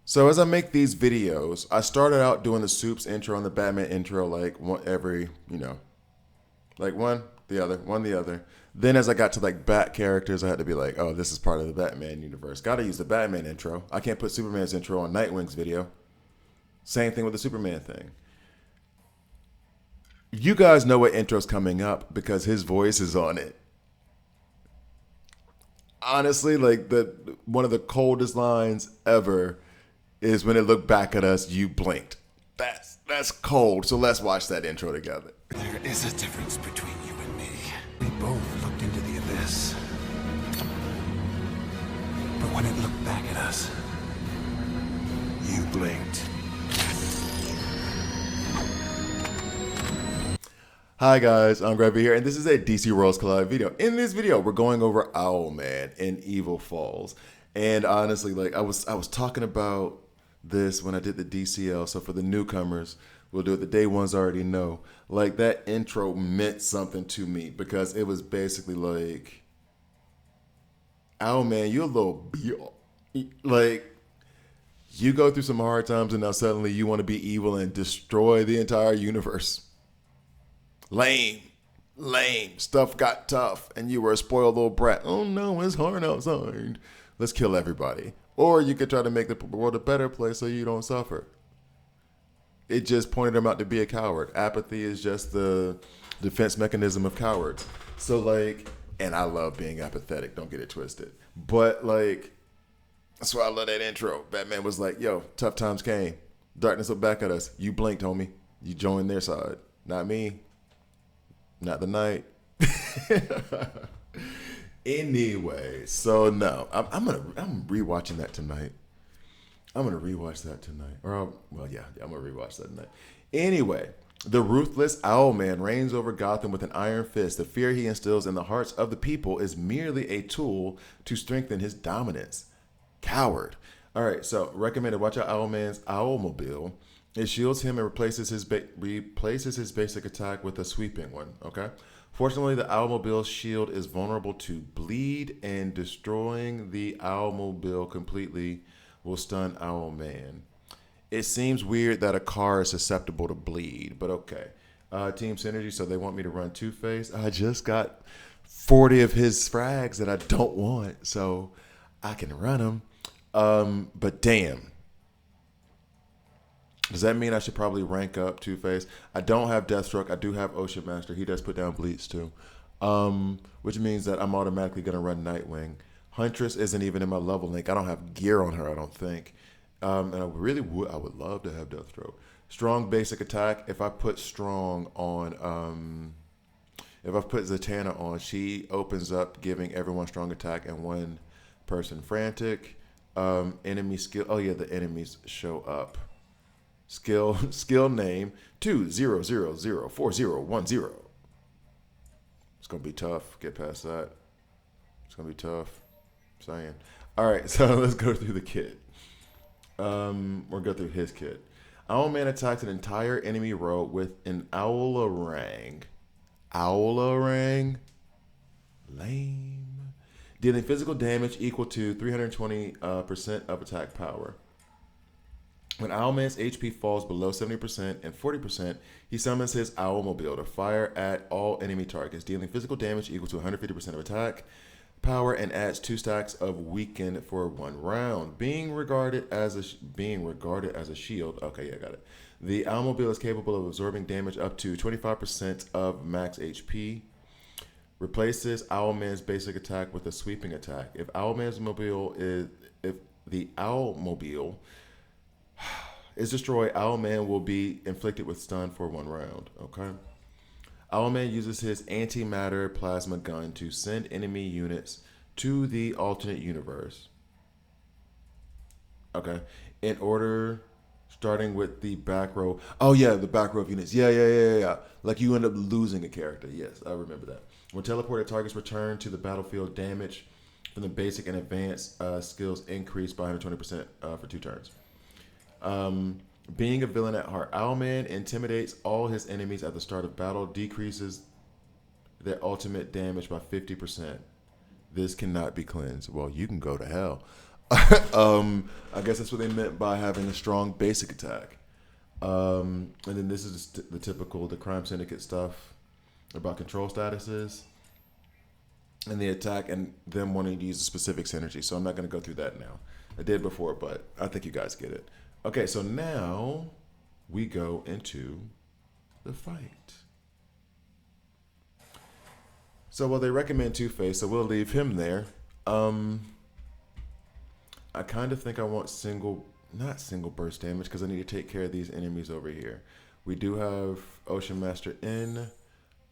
So as I make these videos, I started out doing the Soups intro and the Batman intro like every, like one the other. Then as I got to like Bat characters, I had to be like, oh, this is part of the Batman universe. Got to use the Batman intro. I can't put Superman's intro on Nightwing's video. Same thing with the Superman thing. You guys know what intro's coming up because his voice is on it. Honestly, like the one of the coldest lines ever is when it looked back at us, you blinked. That's cold. So let's watch that intro together. There is a difference between you and me. We both looked into the abyss. But when it looked back at us, you blinked. Hi guys, I'm Gravy here, and this is a DC Worlds Collide video. In this video, we're going over Owlman in Evil Falls. And honestly, like I was talking about this when I did the DCL. So for the newcomers, we'll do it. The day ones already know. Like that intro meant something to me because it was basically like, Owlman, you're a little like you go through some hard times, and now suddenly you want to be evil and destroy the entire universe. Lame. Stuff got tough, and you were a spoiled little brat. Oh no, it's hard outside. Let's kill everybody. Or you could try to make the world a better place so you don't suffer. It just pointed him out to be a coward. Apathy is just the defense mechanism of cowards. So like, and I love being apathetic, don't get it twisted. But like, that's why I love that intro. Batman was like, yo, tough times came. Darkness looked back at us. You blinked, homie. You joined their side. Not me. Not the night. Anyway, so no, I'm rewatching that tonight. I'm gonna rewatch that tonight. I'm gonna rewatch that tonight. Anyway, the ruthless Owlman reigns over Gotham with an iron fist. The fear he instills in the hearts of the people is merely a tool to strengthen his dominance. Coward. All right, so recommended. Watch out, Owlman's Owlmobile. It shields him and replaces his basic attack with a sweeping one. Okay. Fortunately, the Owlmobile's shield is vulnerable to bleed, and destroying the Owlmobile completely will stun Owlman. It seems weird that a car is susceptible to bleed, but okay. Team Synergy, so they want me to run Two-Face. I just got 40 of his frags that I don't want, so I can run them. But damn. Does that mean I should probably rank up Two-Face? I don't have Deathstroke. I do have Ocean Master. He does put down bleeds too. Which means that I'm automatically going to run Nightwing. Huntress isn't even in my level link. I don't have gear on her, I don't think. And I would love to have Deathstroke. Strong basic attack. If I put Strong on, if I put Zatanna on, she opens up giving everyone strong attack and one person frantic. Enemy skill. Oh yeah, the enemies show up. Skill name 20004010. It's gonna be tough. Get past that. It's gonna be tough. Saying. All right, so let's go through the kit. We'll go through his kit. Owlman attacks an entire enemy row with an Owlarang. Owlarang? Lame. Dealing physical damage equal to 320% of attack power. When Owlman's HP falls below 70% and 40%, he summons his Owlmobile to fire at all enemy targets, dealing physical damage equal to 150% of attack power, and adds 2 stacks of weaken for 1 round. Being regarded as a shield. Okay, yeah, got it. The Owlmobile is capable of absorbing damage up to 25% of max HP. Replaces Owlman's basic attack with a sweeping attack. If the Owlmobile is destroyed, Owlman will be inflicted with stun for 1 round. Okay. Owlman uses his antimatter plasma gun to send enemy units to the alternate universe. Okay. In order, starting with the back row. Oh yeah, the back row of units. Yeah. Like you end up losing a character. Yes, I remember that. When teleported targets return to the battlefield, damage from the basic and advanced skills increase by 120% for 2 turns. Being a villain at heart, Owlman intimidates all his enemies at the start of battle, decreases their ultimate damage by 50%. This cannot be cleansed. Well, you can go to hell. I guess that's what they meant by having a strong basic attack. And then this is the typical, the crime syndicate stuff about control statuses and the attack and them wanting to use a specific synergy. So I'm not going to go through that now. I did before, but I think you guys get it. Okay, so now we go into the fight. So, well, they recommend Two-Face, so we'll leave him there. I kind of think I want not single burst damage, because I need to take care of these enemies over here. We do have Ocean Master in.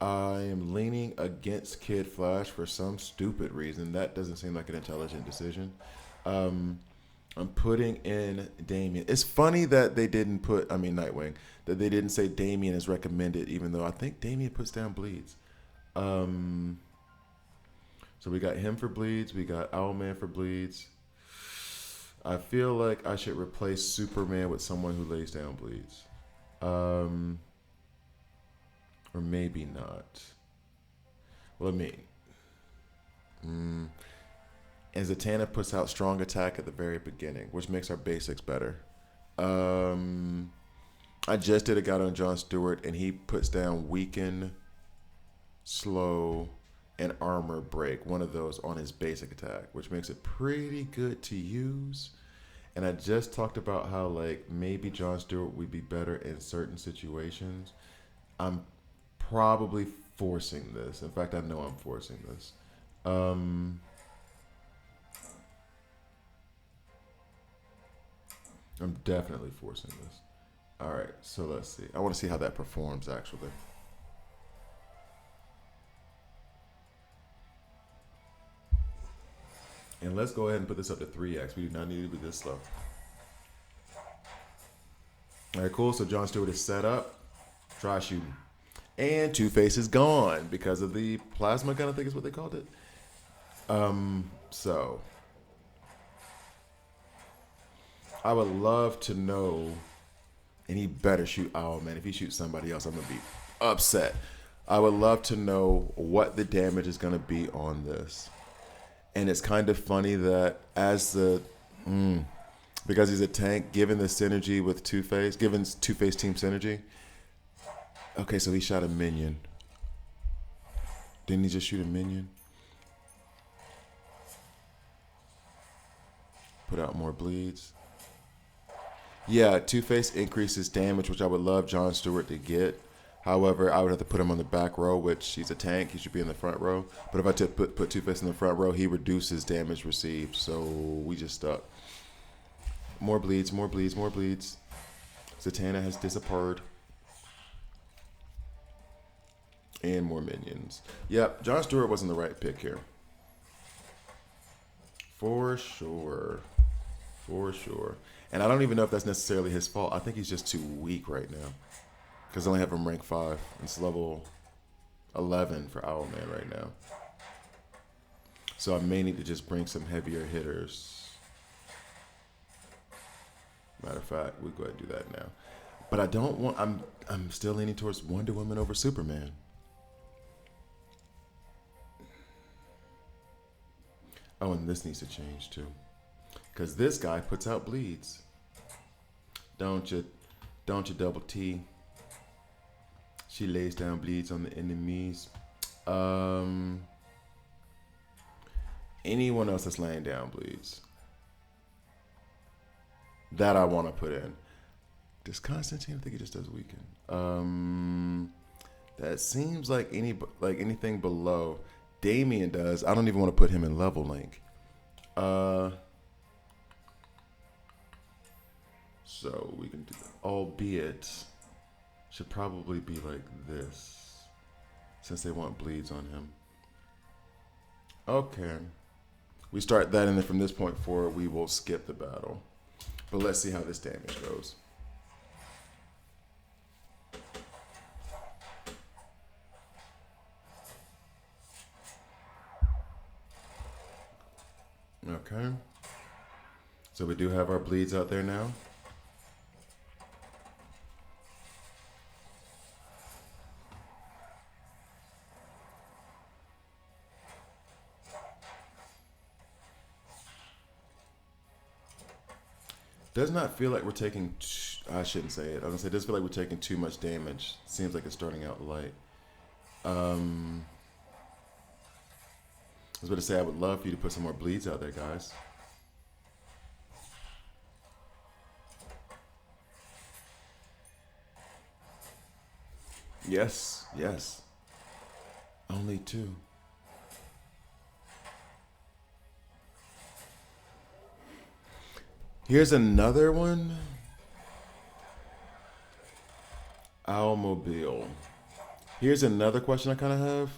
I am leaning against Kid Flash for some stupid reason. That doesn't seem like an intelligent decision. I'm putting in Damien. It's funny that they didn't put, Nightwing, that they didn't say Damien is recommended, even though I think Damien puts down bleeds. So we got him for bleeds. We got Owlman for bleeds. I feel like I should replace Superman with someone who lays down bleeds. Or maybe not. Well, and Zatanna puts out strong attack at the very beginning, which makes our basics better. I just did a guide on Jon Stewart, and he puts down weaken, slow, and armor break, one of those on his basic attack, which makes it pretty good to use. And I just talked about how, like, maybe Jon Stewart would be better in certain situations. I'm probably forcing this. In fact, I know I'm forcing this. I'm definitely forcing this. All right, so let's see. I want to see how that performs, actually. And let's go ahead and put this up to 3x. We do not need to be this slow. All right, cool. So Jon Stewart is set up. Try shooting. And Two-Face is gone because of the plasma gun, I think is what they called it. So I would love to know, and he better shoot Owlman. If he shoots somebody else, I'm going to be upset. I would love to know what the damage is going to be on this. And it's kind of funny that as because he's a tank, given the synergy with Two-Face, given Two-Face team synergy. Okay, so he shot a minion. Didn't he just shoot a minion? Put out more bleeds. Yeah, Two-Face increases damage, which I would love Jon Stewart to get. However, I would have to put him on the back row, which he's a tank. He should be in the front row. But if I put Two-Face in the front row, he reduces damage received. So we just stuck. More bleeds, more bleeds, more bleeds. Zatanna has disappeared. And more minions. Yep, Jon Stewart wasn't the right pick here. For sure. For sure. And I don't even know if that's necessarily his fault. I think he's just too weak right now. Because I only have him rank 5. It's level 11 for Owlman right now. So I may need to just bring some heavier hitters. Matter of fact, we'll go ahead and do that now. But I don't want... I'm still leaning towards Wonder Woman over Superman. Oh, and this needs to change too. Because this guy puts out bleeds. Don't you double T. She lays down bleeds on the enemies. Anyone else that's laying down bleeds. That I want to put in. Does Constantine? I think he just does weaken. That seems like anything below. Damien does. I don't even want to put him in level link. So we can do that. Albeit, should probably be like this, since they want bleeds on him. Okay. We start that, and then from this point forward, we will skip the battle. But let's see how this damage goes. Okay. So we do have our bleeds out there now. Does not feel like we're taking. I shouldn't say it. I'm gonna say, does feel like we're taking too much damage. Seems like it's starting out light. I was about to say I would love for you to put some more bleeds out there, guys. Yes, yes. Only two. Here's another one. Owlmobile. Here's another question I kind of have.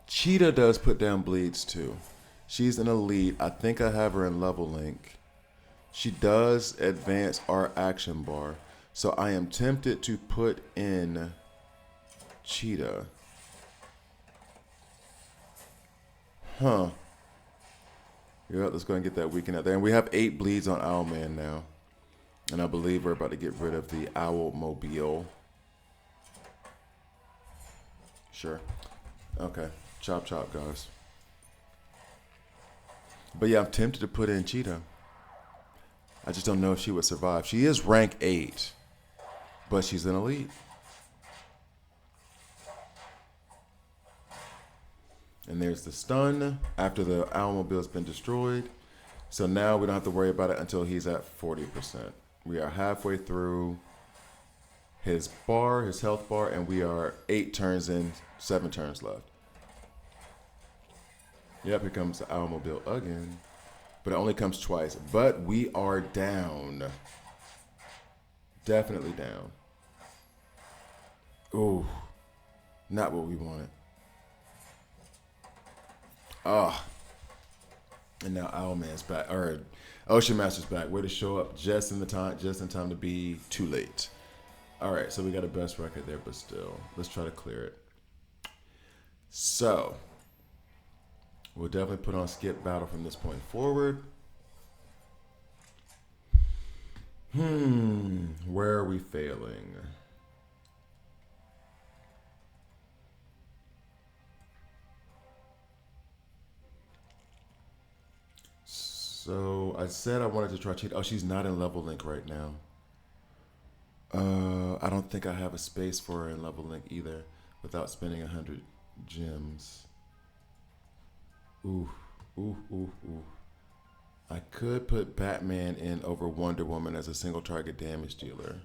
Cheetah does put down bleeds too. She's an elite. I think I have her in level link. She does advance our action bar. So I am tempted to put in Cheetah. Huh. Yeah, let's go and get that weekend out there. And we have 8 bleeds on Owlman now. And I believe we're about to get rid of the Owlmobile. Sure. Okay. Chop chop, guys. But yeah, I'm tempted to put in Cheetah. I just don't know if she would survive. She is rank 8. But she's an elite. And there's the stun after the Owlmobile's been destroyed. So now we don't have to worry about it until he's at 40%. We are halfway through his bar, his health bar, and we are 8 turns in, 7 turns left. Yep, here comes the Owlmobile again. But it only comes twice. But we are down. Definitely down. Ooh, not what we wanted. Ah. And now Owlman's back, or Ocean Master's back. Way to show up just in time to be too late. All right, so we got a best record there, but still, let's try to clear it. So we'll definitely put on skip battle from this point forward. Where are we failing? So I said I wanted to try cheat. Oh, she's not in level link right now. I don't think I have a space for her in level link either without spending 100 gems. Ooh, ooh, ooh, ooh. I could put Batman in over Wonder Woman as a single target damage dealer.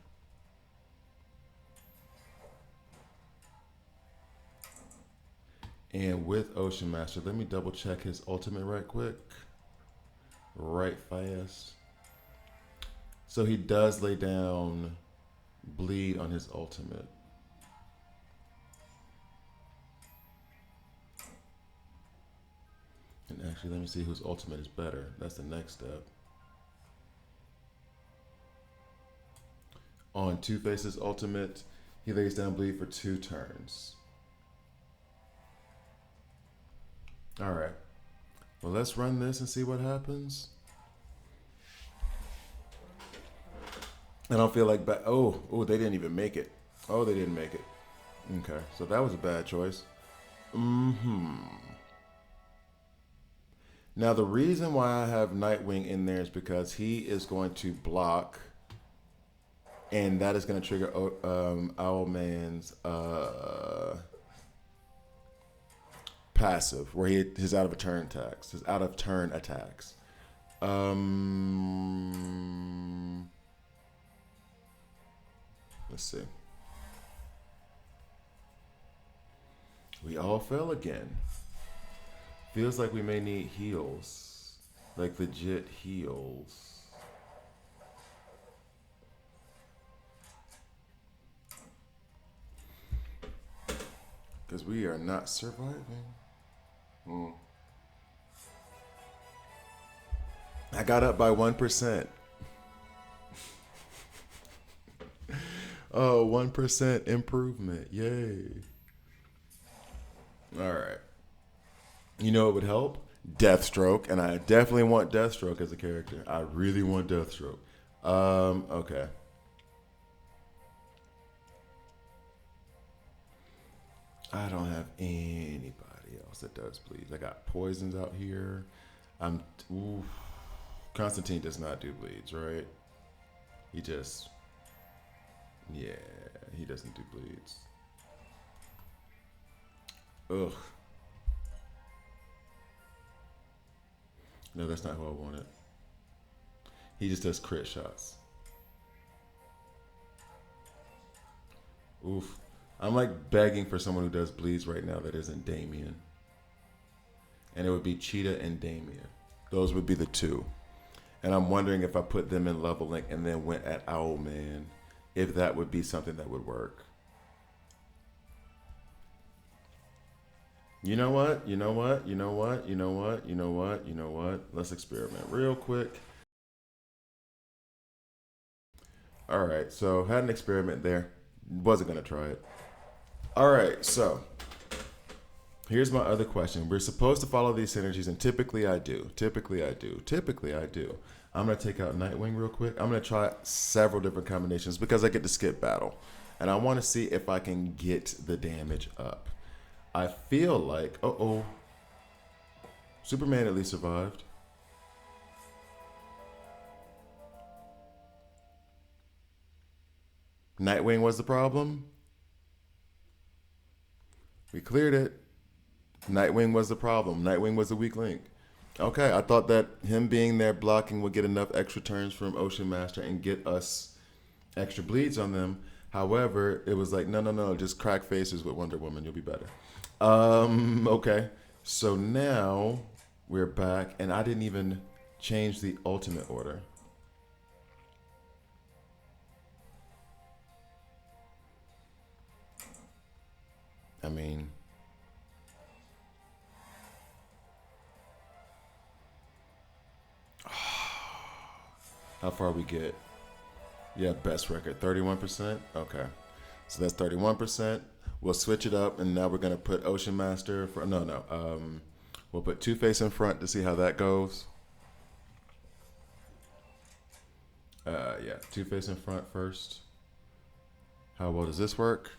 And with Ocean Master, let me double check his ultimate right quick. Right fast. So he does lay down bleed on his ultimate. And actually, let me see whose ultimate is better. That's the next step. On Two-Face's ultimate, he lays down bleed for 2 turns. All right. Well, let's run this and see what happens. I don't feel like oh, they didn't even make it. Oh, they didn't make it. Okay, so that was a bad choice. Now, the reason why I have Nightwing in there is because he is going to block, and that is going to trigger Owlman's passive, where his out of turn attacks. Let's see. We all fell again. Feels like we may need heals. Like legit heals. Because we are not surviving. I got up by 1%. Oh, 1% improvement. Yay. All right. You know what would help? Deathstroke. And I definitely want Deathstroke as a character. I really want Deathstroke. Okay. I don't have anybody else that does bleeds. I got poisons out here. Constantine does not do bleeds, right? He just, yeah, he doesn't do bleeds. Ugh. No, that's not who I wanted. He just does crit shots. Oof. I'm like begging for someone who does bleeds right now that isn't Damien. And it would be Cheetah and Damien. Those would be the two. And I'm wondering if I put them in level link and then went at Owlman, if that would be something that would work. You know what? You know what? You know what? You know what? You know what? You know what? Let's experiment real quick. All right, so had an experiment there. Wasn't gonna try it. All right, so here's my other question. We're supposed to follow these synergies, and typically I do. Typically I do. Typically I do. I'm gonna take out Nightwing real quick. I'm gonna try several different combinations because I get to skip battle, and I want to see if I can get the damage up. I feel like, Superman at least survived. Nightwing was the problem. We cleared it. Nightwing was the problem. Nightwing was the weak link. Okay, I thought that him being there blocking would get enough extra turns from Ocean Master and get us extra bleeds on them. However, it was like, no, just crack faces with Wonder Woman. You'll be better. Okay. So now we're back, and I didn't even change the ultimate order. I mean, how far we get? Yeah, best record, 31%. Okay, so that's 31%. We'll switch it up, and now we're gonna put Ocean Master for we'll put Two-Face in front to see how that goes. Yeah, Two-Face in front first. How well does this work?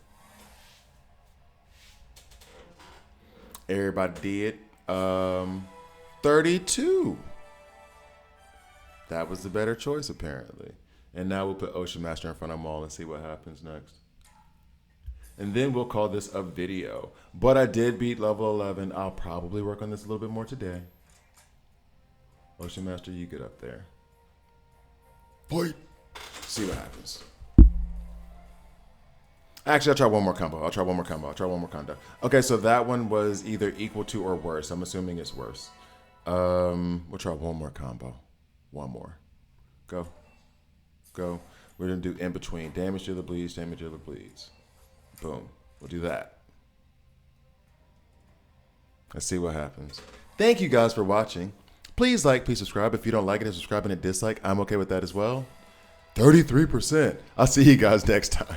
Everybody did. 32. That was the better choice, apparently. And now we'll put Ocean Master in front of them all and see what happens next. And then we'll call this a video. But I did beat level 11. I'll probably work on this a little bit more today. Ocean Master, you get up there. Fight. See what happens. Actually, I'll try one more combo. Okay, so that one was either equal to or worse. I'm assuming it's worse. We'll try one more combo. One more. Go. We're going to do in between. Damage to the bleeds. Boom. We'll do that. Let's see what happens. Thank you guys for watching. Please like, please subscribe. If you don't like it and subscribe and a dislike, I'm okay with that as well. 33%. I'll see you guys next time.